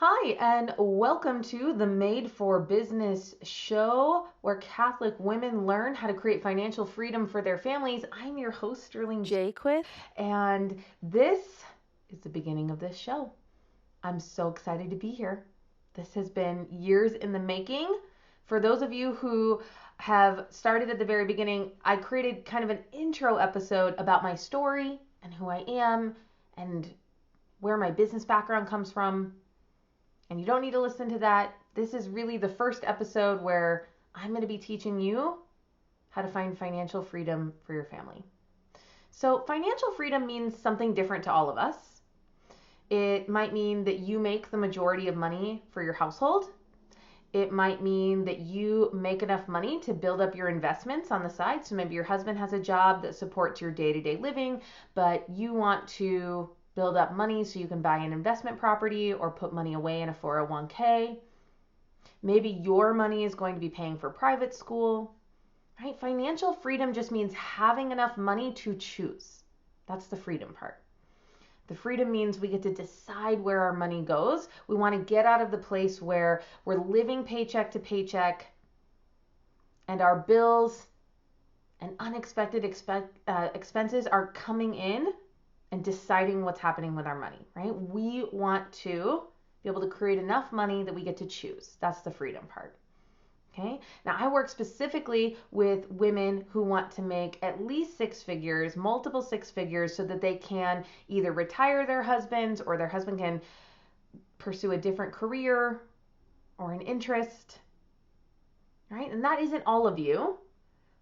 Hi, and welcome to the Made for Business show, where Catholic women learn how to create financial freedom for their families. I'm your host, Sterling Jaquith, and this is the beginning of this show. I'm so excited to be here. This has been years in the making. For those of you who have started at the very beginning, I created kind of an intro episode about my story and who I am and where my business background comes from. And you don't need to listen to that. This is really the first episode where I'm going to be teaching you how to find financial freedom for your family. So financial freedom means something different to all of us. It might mean that you make the majority of money for your household. It might mean that you make enough money to build up your investments on the side. So maybe your husband has a job that supports your day-to-day living, but you want to build up money so you can buy an investment property or put money away in a 401k. Maybe your money is going to be paying for private school, right? Financial freedom just means having enough money to choose. That's the freedom part. The freedom means we get to decide where our money goes. We want to get out of the place where we're living paycheck to paycheck and our bills and unexpected expenses are coming in and deciding what's happening with our money, right? We want to be able to create enough money that we get to choose. That's the freedom part. Okay. Now I work specifically with women who want to make at least six figures, multiple six figures, so that they can either retire their husbands or their husband can pursue a different career or an interest, right? And that isn't all of you.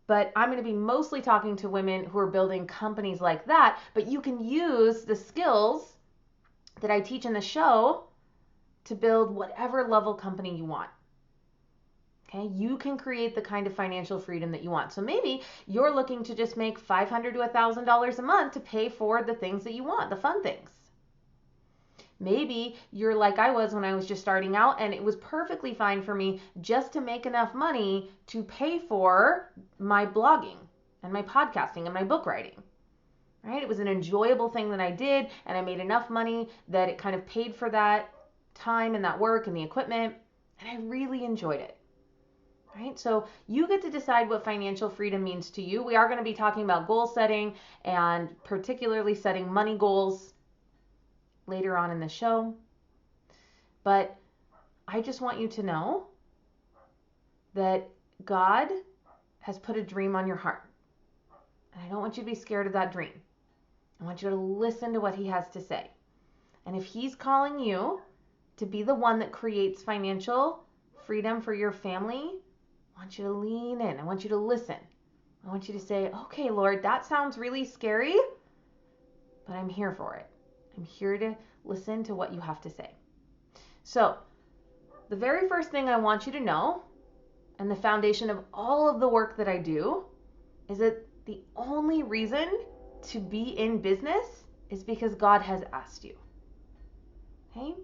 But I'm going to be mostly talking to women who are building companies like that. But you can use the skills that I teach in the show to build whatever level company you want. Okay, you can create the kind of financial freedom that you want. So maybe you're looking to just make $500 to $1,000 a month to pay for the things that you want, the fun things. Maybe you're like I was when I was just starting out, and it was perfectly fine for me just to make enough money to pay for my blogging and my podcasting and my book writing, right? It was an enjoyable thing that I did, and I made enough money that it kind of paid for that time and that work and the equipment, and I really enjoyed it, right? So you get to decide what financial freedom means to you. We are going to be talking about goal setting and particularly setting money goals later on in the show. But I just want you to know that God has put a dream on your heart. And I don't want you to be scared of that dream. I want you to listen to what he has to say. And if he's calling you to be the one that creates financial freedom for your family, I want you to lean in. I want you to listen. I want you to say, okay, Lord, that sounds really scary, but I'm here for it. I'm here to listen to what you have to say. So, the very first thing I want you to know, and the foundation of all of the work that I do, is that the only reason to be in business is because God has asked you. Okay?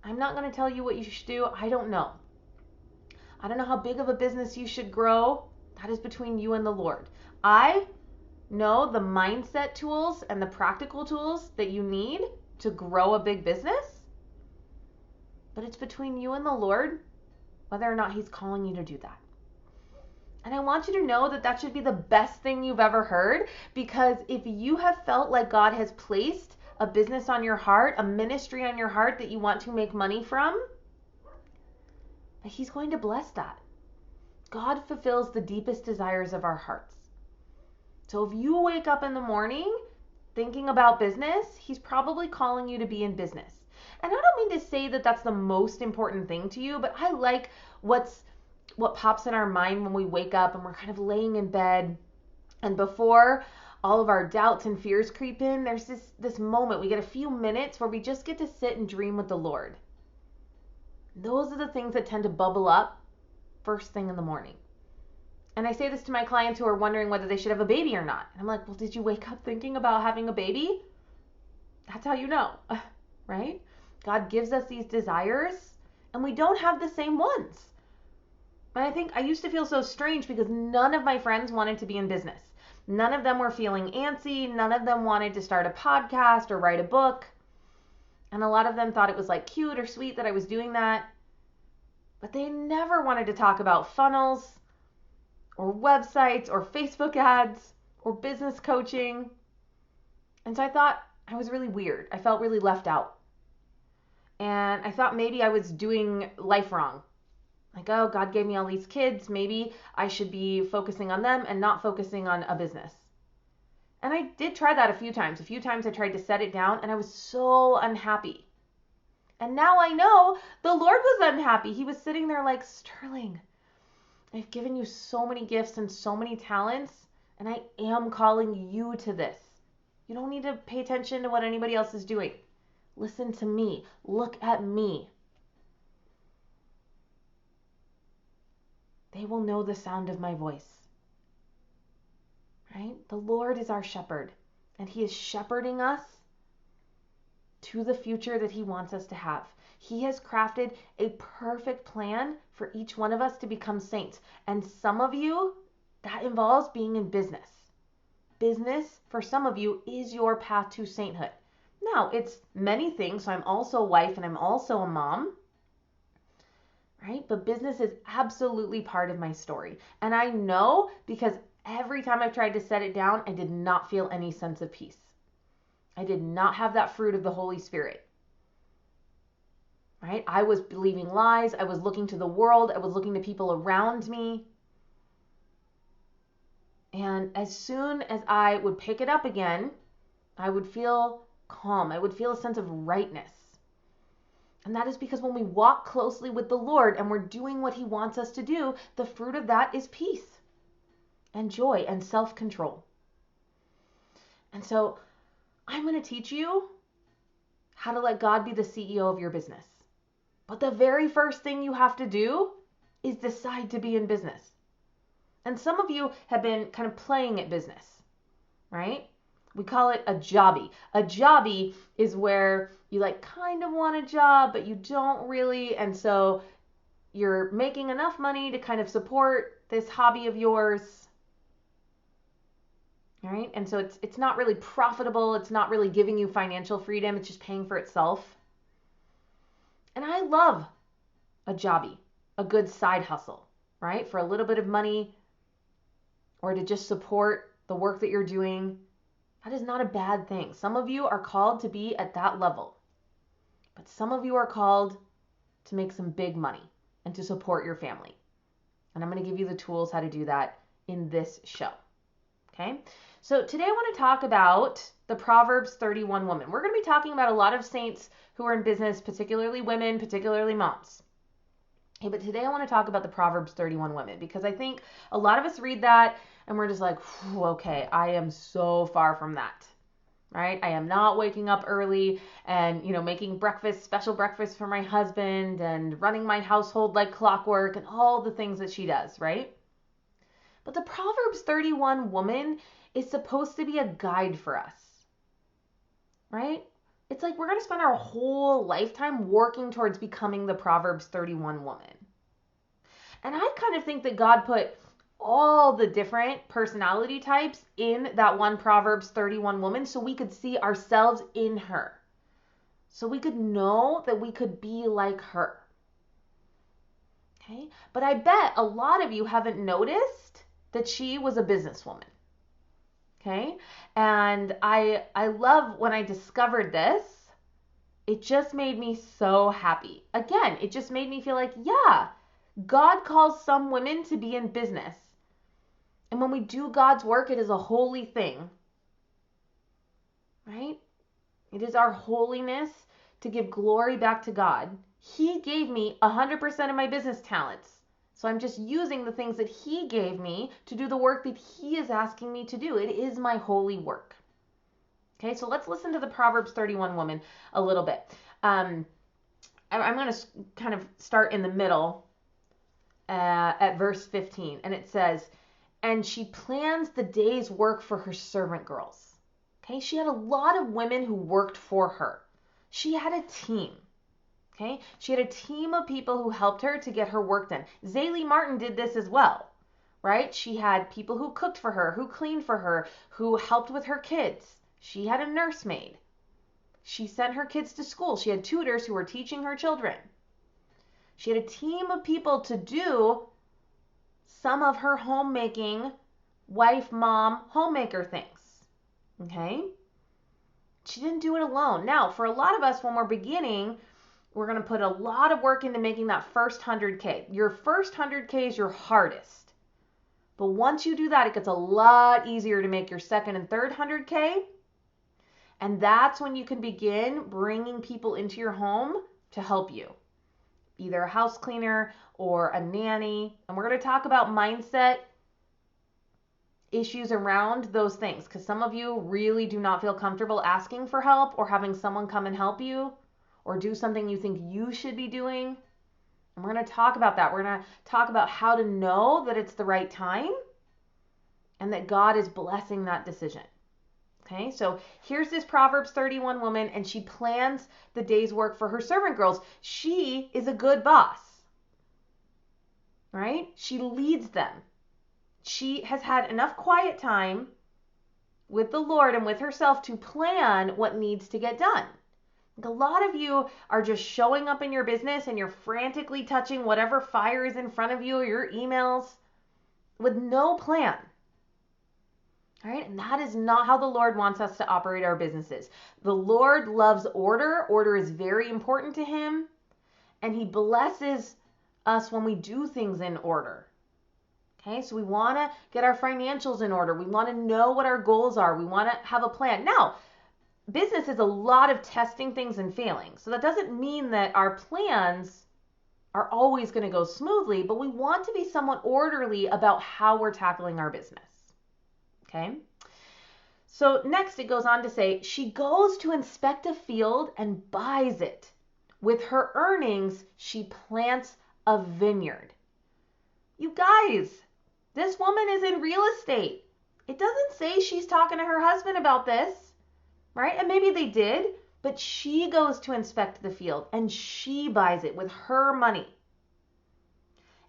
I'm not going to tell you what you should do. I don't know. I don't know how big of a business you should grow. That is between you and the Lord. I know the mindset tools and the practical tools that you need to grow a big business, but it's between you and the Lord whether or not he's calling you to do that. And I want you to know that that should be the best thing you've ever heard, because if you have felt like God has placed a business on your heart, a ministry on your heart that you want to make money from, he's going to bless that. God fulfills the deepest desires of our hearts. So if you wake up in the morning thinking about business, he's probably calling you to be in business. And I don't mean to say that that's the most important thing to you, but I like what pops in our mind when we wake up and we're kind of laying in bed, and before all of our doubts and fears creep in, there's this moment, we get a few minutes where we just get to sit and dream with the Lord. Those are the things that tend to bubble up first thing in the morning. And I say this to my clients who are wondering whether they should have a baby or not. And I'm like, well, did you wake up thinking about having a baby? That's how you know, right? God gives us these desires and we don't have the same ones. And I think I used to feel so strange because none of my friends wanted to be in business. None of them were feeling antsy. None of them wanted to start a podcast or write a book. And a lot of them thought it was like cute or sweet that I was doing that. But they never wanted to talk about funnels or websites or Facebook ads or business coaching. And so I thought I was really weird. I felt really left out. And I thought maybe I was doing life wrong. Like, oh, God gave me all these kids. Maybe I should be focusing on them and not focusing on a business. And I did try that a few times. A few times I tried to set it down and I was so unhappy. And now I know the Lord was unhappy. He was sitting there like, Sterling, I've given you so many gifts and so many talents, and I am calling you to this. You don't need to pay attention to what anybody else is doing. Listen to me. Look at me. They will know the sound of my voice. Right? The Lord is our shepherd, and He is shepherding us to the future that He wants us to have. He has crafted a perfect plan for each one of us to become saints. And some of you, that involves being in business. Business, for some of you, is your path to sainthood. Now, it's many things. So I'm also a wife and I'm also a mom. Right? But business is absolutely part of my story. And I know because every time I've tried to set it down, I did not feel any sense of peace. I did not have that fruit of the Holy Spirit. Right? I was believing lies. I was looking to the world. I was looking to people around me. And as soon as I would pick it up again, I would feel calm. I would feel a sense of rightness. And that is because when we walk closely with the Lord and we're doing what He wants us to do, the fruit of that is peace and joy and self-control. And so I'm going to teach you how to let God be the CEO of your business. But the very first thing you have to do is decide to be in business. And some of you have been kind of playing at business, right? We call it a jobby. A jobby is where you like kind of want a job, but you don't really. And so you're making enough money to kind of support this hobby of yours. All right. And so it's not really profitable. It's not really giving you financial freedom. It's just paying for itself. And I love a jobby, a good side hustle, right? For a little bit of money or to just support the work that you're doing. That is not a bad thing. Some of you are called to be at that level, but some of you are called to make some big money and to support your family. And I'm going to give you the tools how to do that in this show. Okay? So today I want to talk about the Proverbs 31 woman. We're going to be talking about a lot of saints who are in business, particularly women, particularly moms. Okay, but today I want to talk about the Proverbs 31 women because I think a lot of us read that and we're just like, okay, I am so far from that, right? I am not waking up early and, making breakfast, special breakfast for my husband and running my household like clockwork and all the things that she does, right? But the Proverbs 31 woman is supposed to be a guide for us, right? It's like we're going to spend our whole lifetime working towards becoming the Proverbs 31 woman. And I kind of think that God put all the different personality types in that one Proverbs 31 woman so we could see ourselves in her. So we could know that we could be like her. Okay? But I bet a lot of you haven't noticed that she was a businesswoman. Okay? And I love when I discovered this, it just made me so happy. Again, it just made me feel like, yeah, God calls some women to be in business. And when we do God's work, it is a holy thing. Right? It is our holiness to give glory back to God. He gave me 100% of my business talents. So I'm just using the things that He gave me to do the work that He is asking me to do. It is my holy work. Okay, so let's listen to the Proverbs 31 woman a little bit. I'm going to kind of start in the middle at verse 15. And it says, and she plans the day's work for her servant girls. Okay, she had a lot of women who worked for her. She had a team. Okay, she had a team of people who helped her to get her work done. Zaylee Martin did this as well, right? She had people who cooked for her, who cleaned for her, who helped with her kids. She had a nursemaid. She sent her kids to school. She had tutors who were teaching her children. She had a team of people to do some of her homemaking, wife, mom, homemaker things. Okay? She didn't do it alone. Now, for a lot of us, when we're beginning, we're going to put a lot of work into making that first 100K. Your first 100K is your hardest. But once you do that, it gets a lot easier to make your second and third 100K. And that's when you can begin bringing people into your home to help you. Either a house cleaner or a nanny. And we're going to talk about mindset issues around those things, because some of you really do not feel comfortable asking for help or having someone come and help you or do something you think you should be doing. And we're going to talk about that. We're going to talk about how to know that it's the right time and that God is blessing that decision. Okay, so here's this Proverbs 31 woman, and she plans the day's work for her servant girls. She is a good boss, right? She leads them. She has had enough quiet time with the Lord and with herself to plan what needs to get done. A lot of you are just showing up in your business and you're frantically touching whatever fire is in front of you or your emails with no plan. All right, and that is not how the Lord wants us to operate our businesses. The Lord loves order. Order is very important to him, and he blesses us when we do things in order. Okay, so we want to get our financials in order. We want to know what our goals are. We want to have a plan. Now, business is a lot of testing things and failing. So that doesn't mean that our plans are always going to go smoothly, but we want to be somewhat orderly about how we're tackling our business. Okay. So next it goes on to say, she goes to inspect a field and buys it. With her earnings, she plants a vineyard. You guys, this woman is in real estate. It doesn't say she's talking to her husband about this, right? And maybe they did, but she goes to inspect the field and she buys it with her money.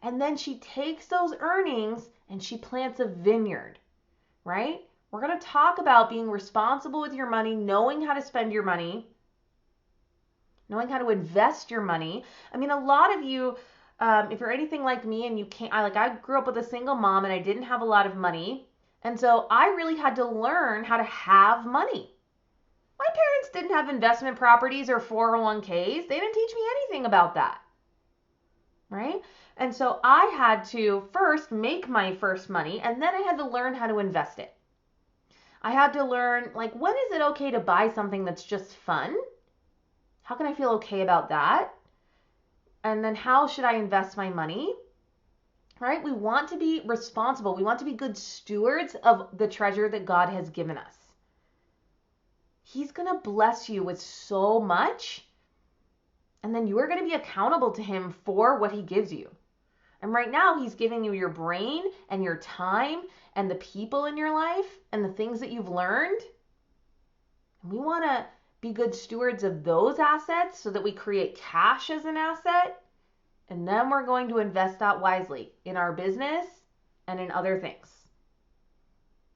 And then she takes those earnings and she plants a vineyard, right? We're going to talk about being responsible with your money, knowing how to spend your money, knowing how to invest your money. I mean, a lot of you, if you're anything like me and you can't, I grew up with a single mom and I didn't have a lot of money. And so I really had to learn how to have money. My parents didn't have investment properties or 401ks. They didn't teach me anything about that, right? And so I had to first make my first money, and then I had to learn how to invest it. I had to learn, like, when is it okay to buy something that's just fun? How can I feel okay about that? And then how should I invest my money? Right? We want to be responsible. We want to be good stewards of the treasure that God has given us. He's going to bless you with so much, and then you are going to be accountable to him for what he gives you. And right now, he's giving you your brain and your time and the people in your life and the things that you've learned. And we want to be good stewards of those assets so that we create cash as an asset. And then we're going to invest that wisely in our business and in other things.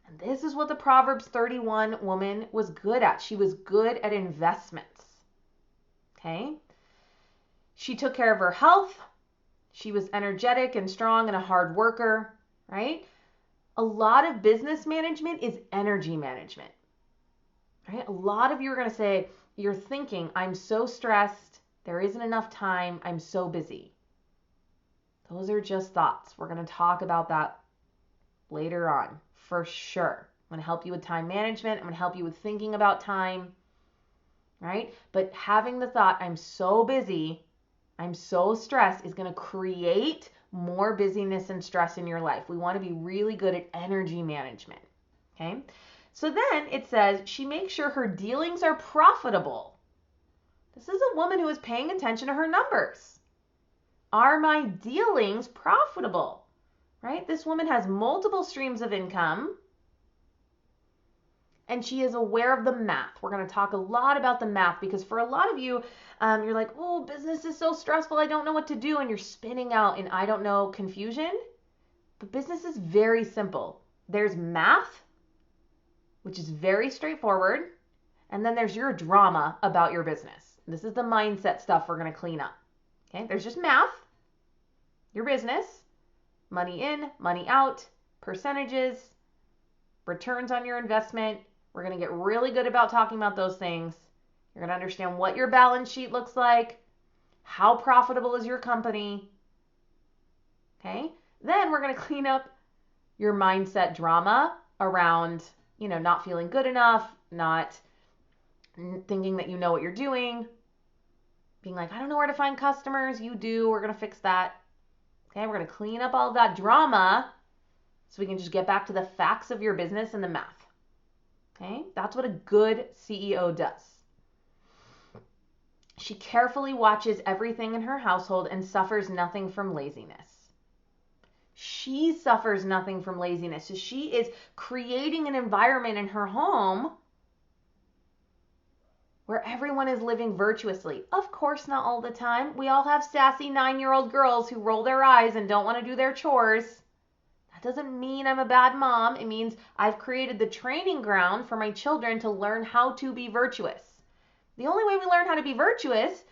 And this is what the Proverbs 31 woman was good at. She was good at investments. Okay? She took care of her health. She was energetic and strong and a hard worker, right? A lot of business management is energy management, right? A lot of you are going to say, you're thinking, I'm so stressed. There isn't enough time. I'm so busy. Those are just thoughts. We're going to talk about that later on for sure. I'm going to help you with time management. I'm going to help you with thinking about time, right? But having the thought, I'm so busy, I'm so stressed, is going to create more busyness and stress in your life. We want to be really good at energy management. Okay. So then it says she makes sure her dealings are profitable. This is a woman who is paying attention to her numbers. Are my dealings profitable? Right? This woman has multiple streams of income. And she is aware of the math. We're going to talk a lot about the math because for a lot of you, you're like, oh, business is so stressful. I don't know what to do. And you're spinning out in I don't know confusion. But business is very simple. There's math, which is very straightforward. And then there's your drama about your business. This is the mindset stuff we're going to clean up. Okay, there's just math, your business, money in, money out, percentages, returns on your investment. We're going to get really good about talking about those things. You're going to understand what your balance sheet looks like, how profitable is your company. Okay, then we're going to clean up your mindset drama around, not feeling good enough, not thinking that you know what you're doing, being like, I don't know where to find customers. You do. We're going to fix that. Okay, we're going to clean up all of that drama so we can just get back to the facts of your business and the math. Okay, that's what a good CEO does. She carefully watches everything in her household and suffers nothing from laziness. She suffers nothing from laziness. So she is creating an environment in her home where everyone is living virtuously. Of course, not all the time. We all have sassy 9-year-old girls who roll their eyes and don't want to do their chores. That doesn't mean I'm a bad mom. It means I've created the training ground for my children to learn how to be virtuous. The only way we learn how to be virtuous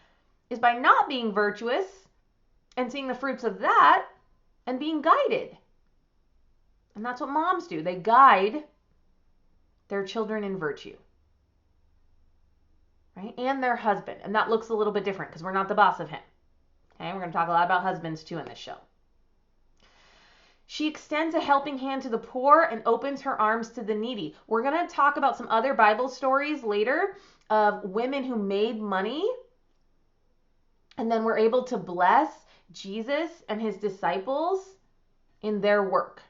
is by not being virtuous and seeing the fruits of that and being guided. And that's what moms do. They guide their children in virtue. Right? And their husband. And that looks a little bit different because we're not the boss of him. Okay? We're going to talk a lot about husbands too in this show. She extends a helping hand to the poor and opens her arms to the needy. We're going to talk about some other Bible stories later of women who made money and then were able to bless Jesus and his disciples in their work.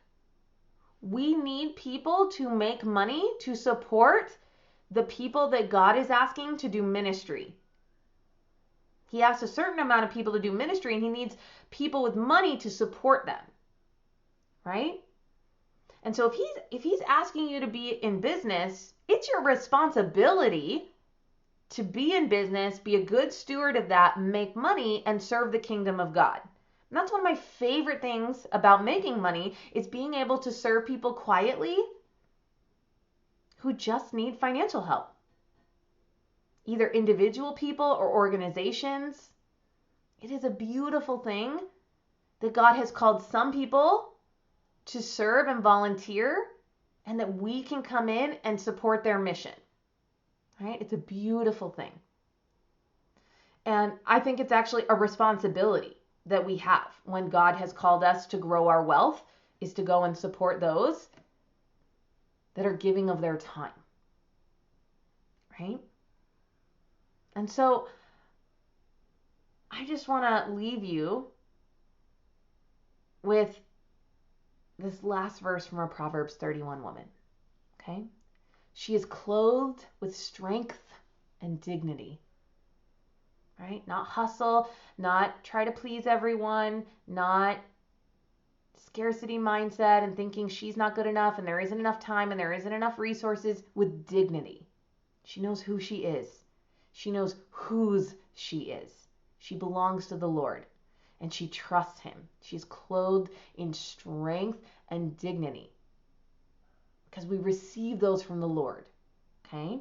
We need people to make money to support the people that God is asking to do ministry. He asks a certain amount of people to do ministry, and he needs people with money to support them. Right? And so if he's asking you to be in business, it's your responsibility to be in business, be a good steward of that, make money, and serve the kingdom of God. And that's one of my favorite things about making money is being able to serve people quietly who just need financial help. Either individual people or organizations. It is a beautiful thing that God has called some people to serve and volunteer and that we can come in and support their mission. Right? It's a beautiful thing. And I think it's actually a responsibility that we have when God has called us to grow our wealth is to go and support those that are giving of their time. Right? And so I just want to leave you with this last verse from a Proverbs 31 woman. Okay? She is clothed with strength and dignity. Right? Not hustle, not try to please everyone, not scarcity mindset and thinking she's not good enough and there isn't enough time and there isn't enough resources, with dignity. She knows who she is. She knows whose she is. She belongs to the Lord and she trusts him. She's clothed in strength and dignity because we receive those from the Lord. Okay?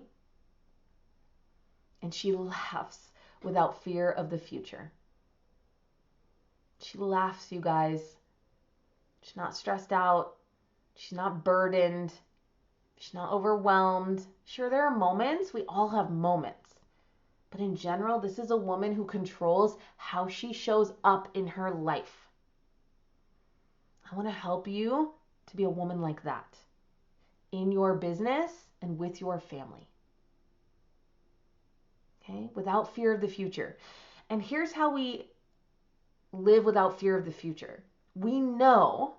And she laughs without fear of the future. She laughs, you guys. She's not stressed out. She's not burdened. She's not overwhelmed. Sure, there are moments. We all have moments. But in general, this is a woman who controls how she shows up in her life. I want to help you to be a woman like that in your business and with your family. Okay? Without fear of the future. And here's how we live without fear of the future. We know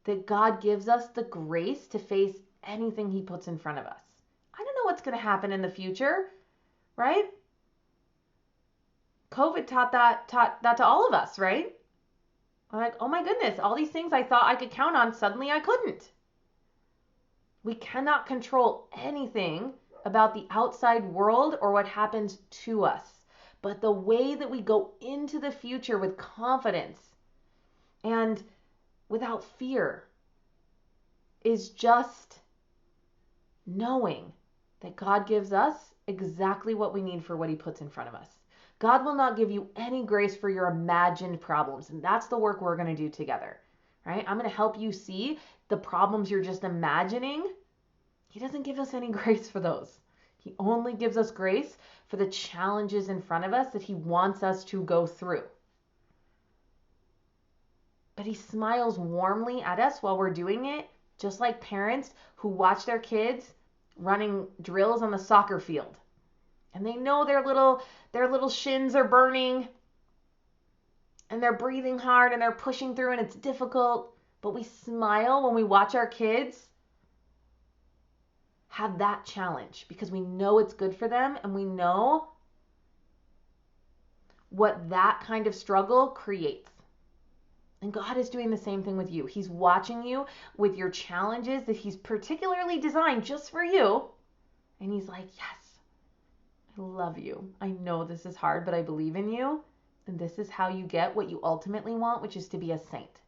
that God gives us the grace to face anything he puts in front of us. I don't know what's going to happen in the future, right? COVID taught that to all of us, right? I'm like, oh my goodness, all these things I thought I could count on, suddenly I couldn't. We cannot control anything about the outside world or what happens to us. But the way that we go into the future with confidence and without fear is just knowing that God gives us exactly what we need for what he puts in front of us. God will not give you any grace for your imagined problems. And that's the work we're going to do together, right? I'm going to help you see the problems you're just imagining. He doesn't give us any grace for those. He only gives us grace for the challenges in front of us that he wants us to go through. But he smiles warmly at us while we're doing it, just like parents who watch their kids running drills on the soccer field. And they know their little shins are burning and they're breathing hard and they're pushing through and it's difficult. But we smile when we watch our kids have that challenge because we know it's good for them and we know what that kind of struggle creates. And God is doing the same thing with you. He's watching you with your challenges that he's particularly designed just for you. And he's like, yes, I love you. I know this is hard, but I believe in you. And this is how you get what you ultimately want, which is to be a saint.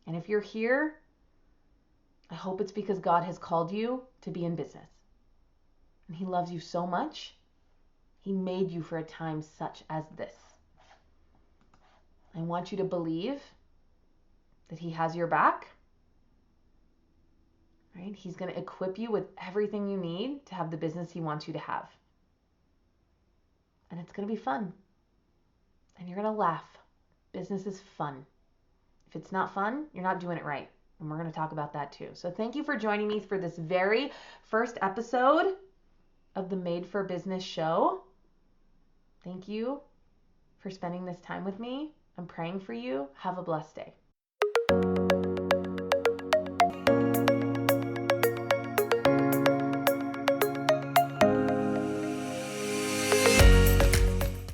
And if you're here, I hope it's because God has called you to be in business. And he loves you so much. He made you for a time such as this. I want you to believe that he has your back. Right? He's going to equip you with everything you need to have the business he wants you to have. And it's going to be fun. And you're going to laugh. Business is fun. If it's not fun, you're not doing it right. And we're going to talk about that too. So thank you for joining me for this very first episode of the Made for Business show. Thank you for spending this time with me. I'm praying for you. Have a blessed day.